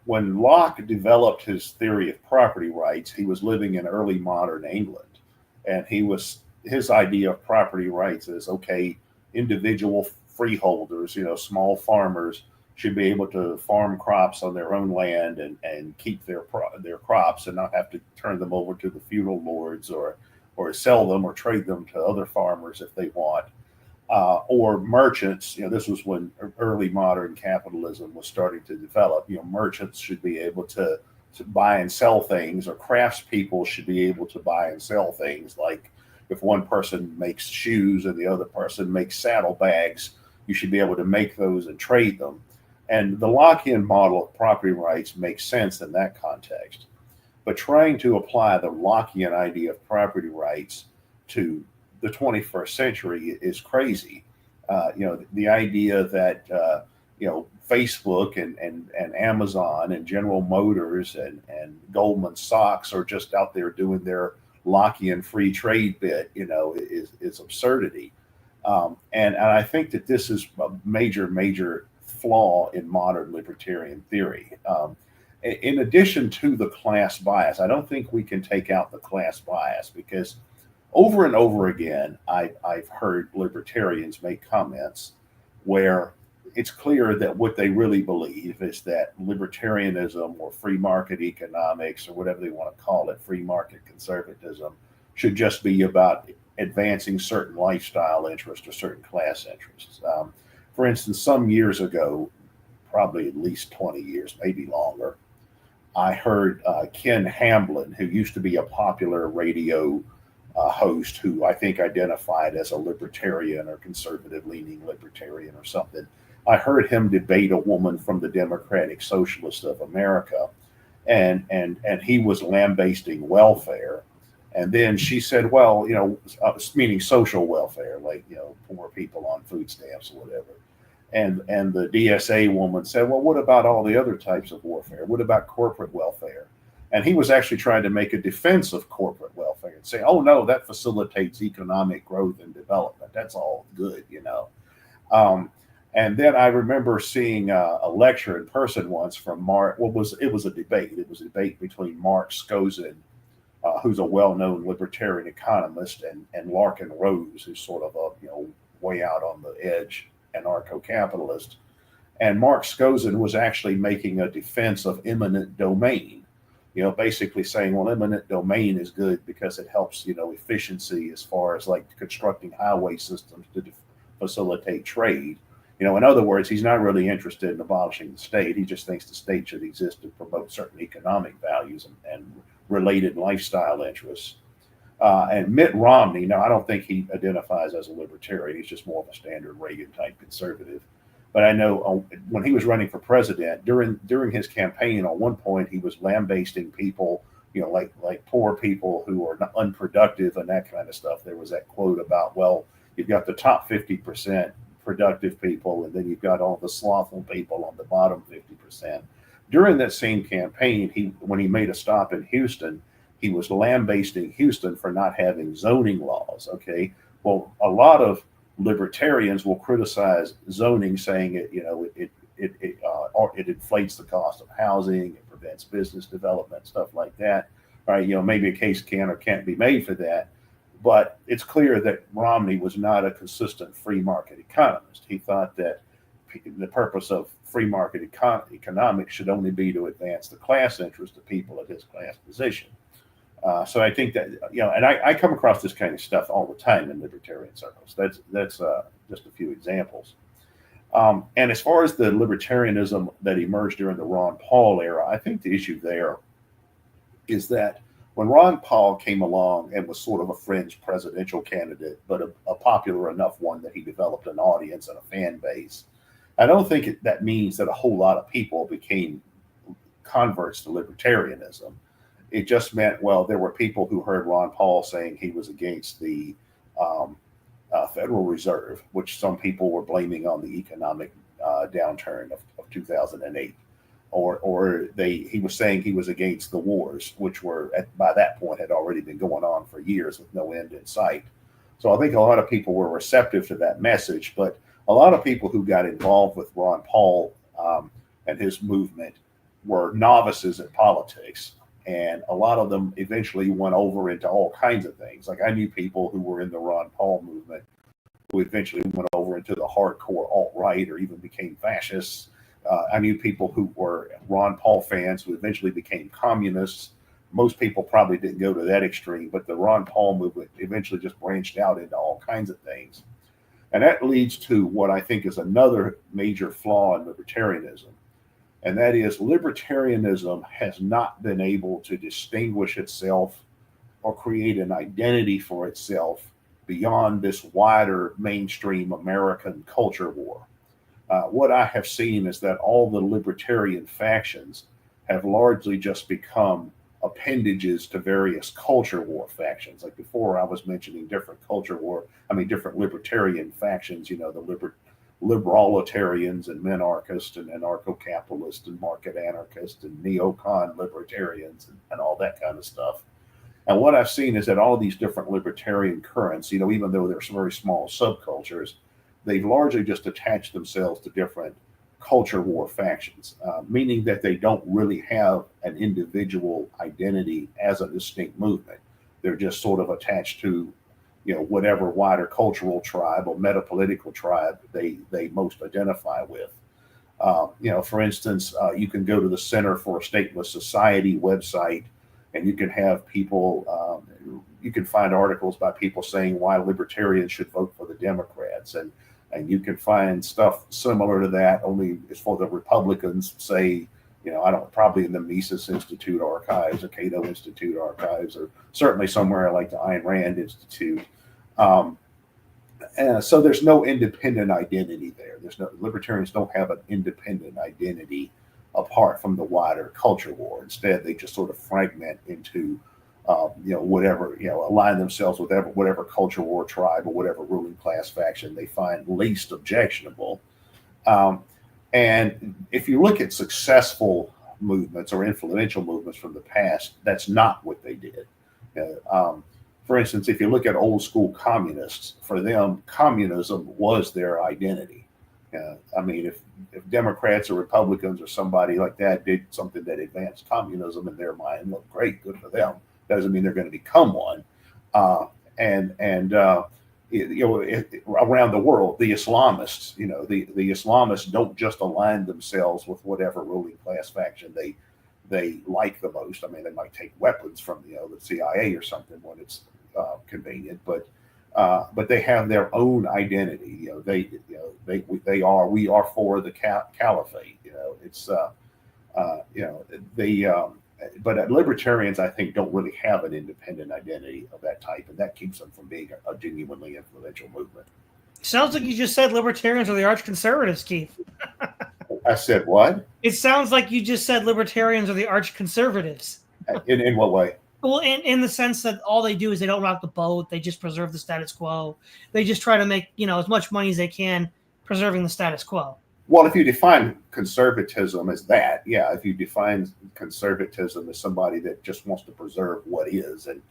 When Locke developed his theory of property rights, he was living in early modern England, and his idea of property rights is, okay, individual freeholders, small farmers should be able to farm crops on their own land and keep their crops and not have to turn them over to the feudal lords or sell them or trade them to other farmers if they want. Or merchants, this was when early modern capitalism was starting to develop. Merchants should be able to buy and sell things, or craftspeople should be able to buy and sell things. Like if one person makes shoes and the other person makes saddlebags, you should be able to make those and trade them. And the Lockian model of property rights makes sense in that context. But trying to apply the Lockian idea of property rights to the 21st century is crazy. The idea that Facebook and Amazon and General Motors and Goldman Sachs are just out there doing their Lockian free trade bit, is absurdity. And I think that this is a major flaw in modern libertarian theory. In addition to the class bias, I don't think we can take out the class bias, because over and over again, I've heard libertarians make comments where it's clear that what they really believe is that libertarianism or free market economics or whatever they want to call it, free market conservatism, should just be about advancing certain lifestyle interests or certain class interests. For instance, some years ago, probably at least 20 years, maybe longer, I heard Ken Hamblin, who used to be a popular radio host who I think identified as a libertarian or conservative-leaning libertarian or something. I heard him debate a woman from the Democratic Socialists of America, and he was lambasting welfare. And then she said, well, meaning social welfare, like, poor people on food stamps or whatever. And the DSA woman said, well, what about all the other types of warfare? What about corporate welfare? And he was actually trying to make a defense of corporate welfare and say, oh, no, that facilitates economic growth and development. That's all good, And then I remember seeing a lecture in person once from Mark. It was a debate. It was a debate between Mark Skozin, who's a well-known libertarian economist, and Larkin Rose, who's sort of a way out on the edge anarcho-capitalist. And Mark Skozin was actually making a defense of eminent domain, basically saying, well, eminent domain is good because it helps, efficiency as far as like constructing highway systems to facilitate trade. In other words, he's not really interested in abolishing the state. He just thinks the state should exist to promote certain economic values and related lifestyle interests. And Mitt Romney, now I don't think he identifies as a libertarian. He's just more of a standard Reagan-type conservative. But I know when he was running for president, during his campaign, at one point he was lambasting people, like poor people who are unproductive and that kind of stuff. There was that quote about, well, you've got the top 50% productive people, and then you've got all the slothful people on the bottom 50%. During that same campaign, when he made a stop in Houston, he was lambasting Houston for not having zoning laws. Okay, well, a lot of libertarians will criticize zoning, saying it inflates the cost of housing, it prevents business development, stuff like that. Right? Maybe a case can or can't be made for that. But it's clear that Romney was not a consistent free market economist. He thought that the purpose of free market economics should only be to advance the class interest of people at his class position. So I think that, and I come across this kind of stuff all the time in libertarian circles. That's just a few examples. And as far as the libertarianism that emerged during the Ron Paul era, I think the issue there is that when Ron Paul came along and was sort of a fringe presidential candidate, but a popular enough one that he developed an audience and a fan base, I don't think that means that a whole lot of people became converts to libertarianism. It just meant, well, there were people who heard Ron Paul saying he was against the Federal Reserve, which some people were blaming on the economic downturn of 2008. Or he was saying he was against the wars, which were by that point had already been going on for years with no end in sight. So I think a lot of people were receptive to that message, but a lot of people who got involved with Ron Paul and his movement were novices in politics. And a lot of them eventually went over into all kinds of things. Like I knew people who were in the Ron Paul movement who eventually went over into the hardcore alt-right or even became fascists. I knew people who were Ron Paul fans who eventually became communists. Most people probably didn't go to that extreme, but the Ron Paul movement eventually just branched out into all kinds of things. And that leads to what I think is another major flaw in libertarianism. And that is libertarianism has not been able to distinguish itself or create an identity for itself beyond this wider mainstream American culture war. What I have seen is that all the libertarian factions have largely just become appendages to various culture war factions. Like before, I was mentioning different libertarian factions, the liberalitarians and minarchists and anarcho-capitalists and market anarchists and neocon libertarians and all that kind of stuff. And what I've seen is that all of these different libertarian currents, even though they're very small subcultures, they've largely just attached themselves to different culture war factions, meaning that they don't really have an individual identity as a distinct movement. They're just sort of attached to, whatever wider cultural tribe or metapolitical tribe they most identify with. For instance, you can go to the Center for a Stateless Society website, and you can have people, you can find articles by people saying why libertarians should vote for the Democrats. And you can find stuff similar to that, only it's for the Republicans, say, probably in the Mises Institute archives or Cato Institute archives, or certainly somewhere like the Ayn Rand Institute. And so there's no independent identity there. Libertarians don't have an independent identity apart from the wider culture war. Instead, they just sort of fragment into, whatever, align themselves with whatever culture war tribe or whatever ruling class faction they find least objectionable. And if you look at successful movements or influential movements from the past, that's not what they did. For instance, if you look at old school communists, for them, communism was their identity. If Democrats or Republicans or somebody like that did something that advanced communism in their mind, look, great, good for them. Doesn't mean they're going to become one. Around the world, the Islamists, the Islamists don't just align themselves with whatever ruling class faction they like the most. They might take weapons from the CIA or something when it's convenient, but they have their own identity. We are for the caliphate. But libertarians, I think, don't really have an independent identity of that type, and that keeps them from being a genuinely influential movement. Sounds like you just said libertarians are the arch conservatives, Keith. I said what? It sounds like you just said libertarians are the arch conservatives. In what way? Well, in the sense that all they do is they don't rock the boat. They just preserve the status quo. They just try to make, as much money as they can preserving the status quo. Well, if you define conservatism as that, yeah, if you define conservatism as somebody that just wants to preserve what is and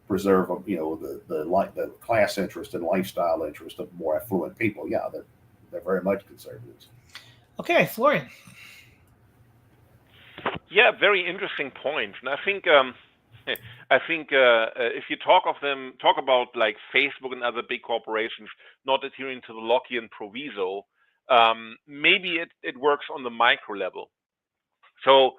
preserve, the class interest and lifestyle interest of more affluent people, yeah, they're very much conservatives. Okay, Florian. Yeah, very interesting point. And I think if you talk about like Facebook and other big corporations not adhering to the Lockian proviso, maybe it works on the micro level. So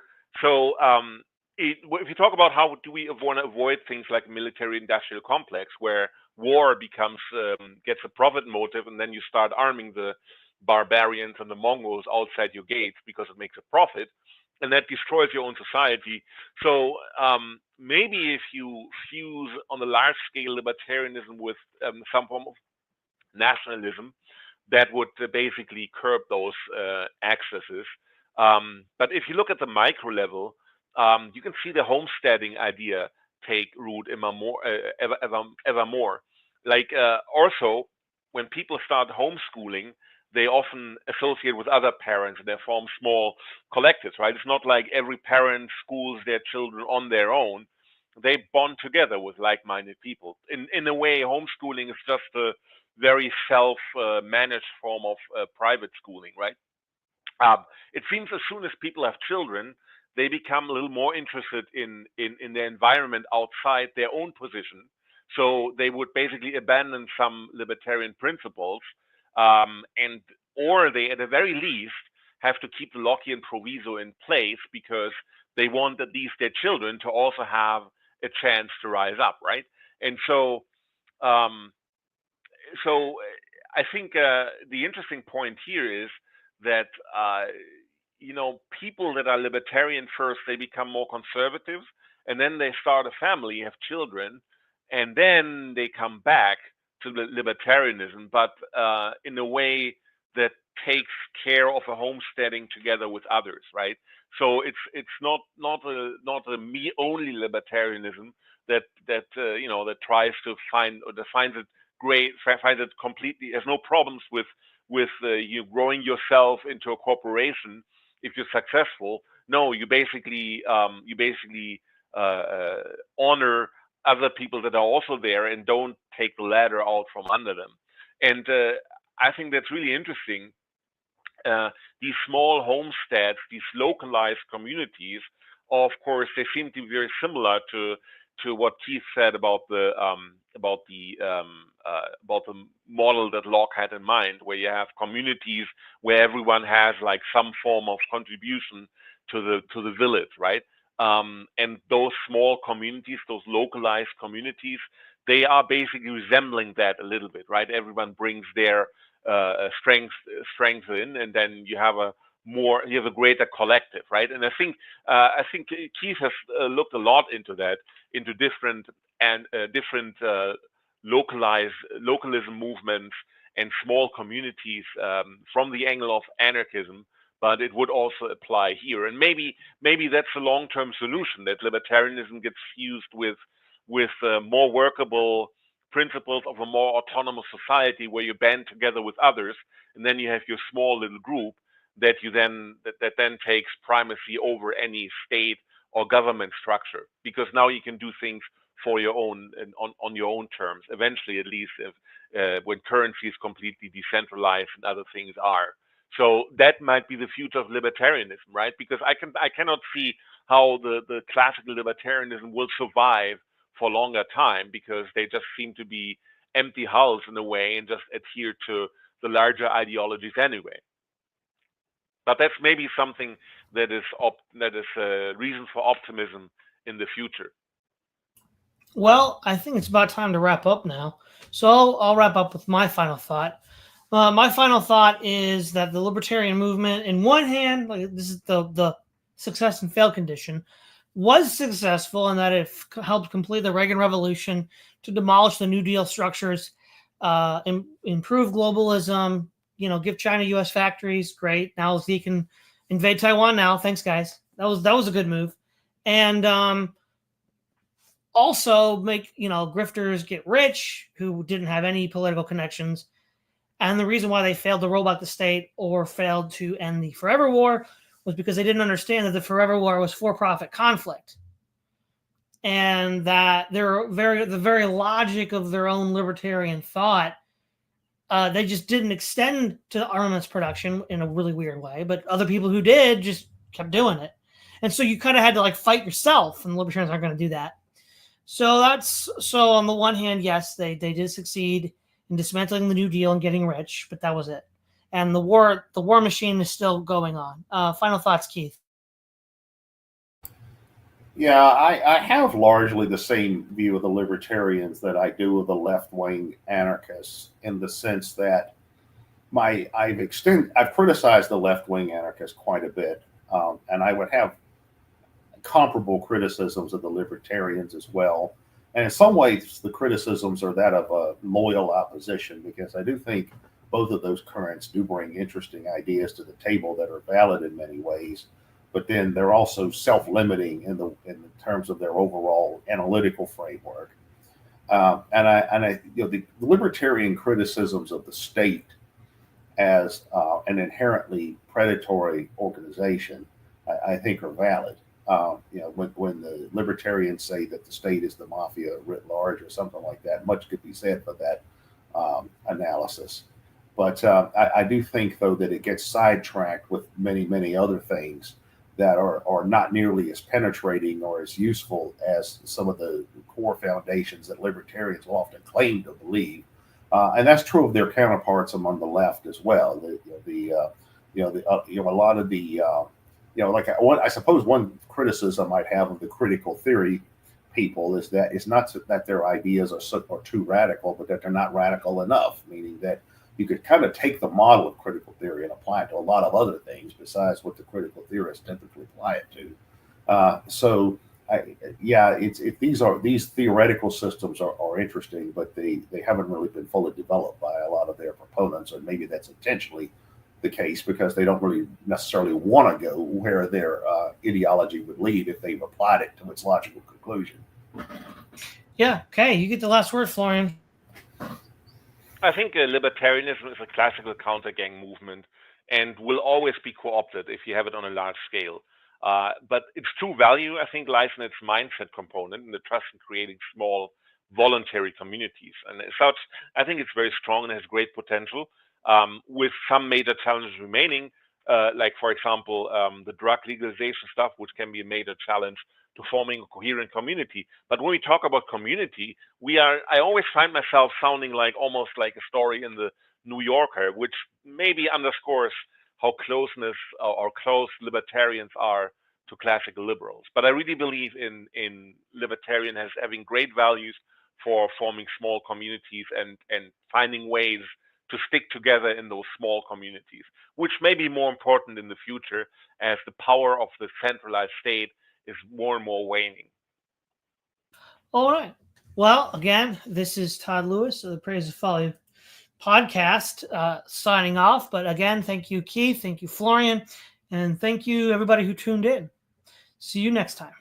if you talk about how do we want to avoid things like military-industrial complex, where war gets a profit motive, and then you start arming the barbarians and the Mongols outside your gates because it makes a profit, and that destroys your own society. So maybe if you fuse on a large scale libertarianism with some form of nationalism, that would basically curb those excesses. But if you look at the micro level, you can see the homesteading idea take root ever more. Like also, when people start homeschooling, they often associate with other parents and they form small collectives, right? It's not like every parent schools their children on their own. They bond together with like-minded people. In a way, homeschooling is just a very self-managed form of private schooling, right? It seems as soon as people have children, they become a little more interested in their environment outside their own position. So they would basically abandon some libertarian principles, or they, at the very least, have to keep the Lockian proviso in place because they want at least their children to also have a chance to rise up, right? And so, I think the interesting point here is that people that are libertarian first, they become more conservative, and then they start a family, have children, and then they come back to the libertarianism, but in a way that takes care of a homesteading together with others, right? So it's not a me only libertarianism that tries to find or defines it great, finds it completely has no problems with you growing yourself into a corporation if you're successful. No, you basically honor other people that are also there and don't take the ladder out from under them. And I think that's really interesting. These small homesteads, these localized communities, of course, they seem to be very similar to what Keith said about the model that Locke had in mind, where you have communities where everyone has like some form of contribution to the village, right? And those small communities, those localized communities, they are basically resembling that a little bit, right? Everyone brings their strength in, and then you have a greater collective, right? And I think Keith has looked a lot into that, into different localism movements and small communities from the angle of anarchism. But it would also apply here, and maybe that's a long-term solution, that libertarianism gets fused with more workable principles of a more autonomous society, where you band together with others, and then you have your small little group that then takes primacy over any state or government structure, because now you can do things for your own and on your own terms. Eventually, at least, if when currency is completely decentralized and other things are. So that might be the future of libertarianism, right? Because I cannot see how the classical libertarianism will survive for longer time, because they just seem to be empty hulls in a way and just adhere to the larger ideologies anyway. But that's maybe something that is a reason for optimism in the future. Well, I think it's about time to wrap up now. So I'll wrap up with my final thought. My final thought is that the libertarian movement, in one hand, like this is the success and fail condition, was successful in that it helped complete the Reagan Revolution to demolish the New Deal structures, improve globalism, give China U.S. factories. Great. Now they can invade Taiwan now. Thanks, guys. That was a good move. And also make, grifters get rich who didn't have any political connections. And the reason why they failed to roll back the state or failed to end the Forever War was because they didn't understand that the Forever War was for-profit conflict, and that the very logic of their own libertarian thought, they just didn't extend to armaments production in a really weird way, but other people who did just kept doing it. And so you kind of had to fight yourself, and the libertarians aren't going to do that. So on the one hand, yes, they did succeed in dismantling the New Deal and getting rich, but that was it. And the war machine is still going on. Final thoughts, Keith? Yeah, I have largely the same view of the libertarians that I do of the left-wing anarchists, in the sense that I've criticized the left-wing anarchists quite a bit, and I would have comparable criticisms of the libertarians as well. And in some ways, the criticisms are that of a loyal opposition, because I do think both of those currents do bring interesting ideas to the table that are valid in many ways. But then they're also self-limiting in terms of their overall analytical framework. The libertarian criticisms of the state as an inherently predatory organization, I think, are valid. When the libertarians say that the state is the mafia writ large or something like that, much could be said for that analysis. But I do think, though, that it gets sidetracked with many, many other things that are not nearly as penetrating or as useful as some of the core foundations that libertarians will often claim to believe. And that's true of their counterparts among the left as well. A lot of the I suppose one criticism I'd have of the critical theory people is that it's not that their ideas are too radical, but that they're not radical enough, meaning that you could kind of take the model of critical theory and apply it to a lot of other things besides what the critical theorists typically apply it to. These theoretical systems are interesting, but they haven't really been fully developed by a lot of their proponents, or maybe that's intentionally the case because they don't really necessarily want to go where their ideology would lead if they've applied it to its logical conclusion. Yeah. Okay. You get the last word, Florian. I think libertarianism is a classical counter-gang movement and will always be co-opted if you have it on a large scale. But its true value, I think, lies in its mindset component and the trust in creating small voluntary communities. And as such, I think it's very strong and has great potential, with some major challenges remaining. like, for example, the drug legalization stuff, which can be a major challenge to forming a coherent community. But when we talk about community, I always find myself sounding like almost like a story in the New Yorker, which maybe underscores how close libertarians are to classical liberals. But I really believe in libertarian as having great values for forming small communities and finding ways to stick together in those small communities, which may be more important in the future as the power of the centralized state is more and more waning. All right. Well, again, this is Todd Lewis of the Praise of Folly podcast signing off. But again, thank you, Keith. Thank you, Florian. And thank you, everybody who tuned in. See you next time.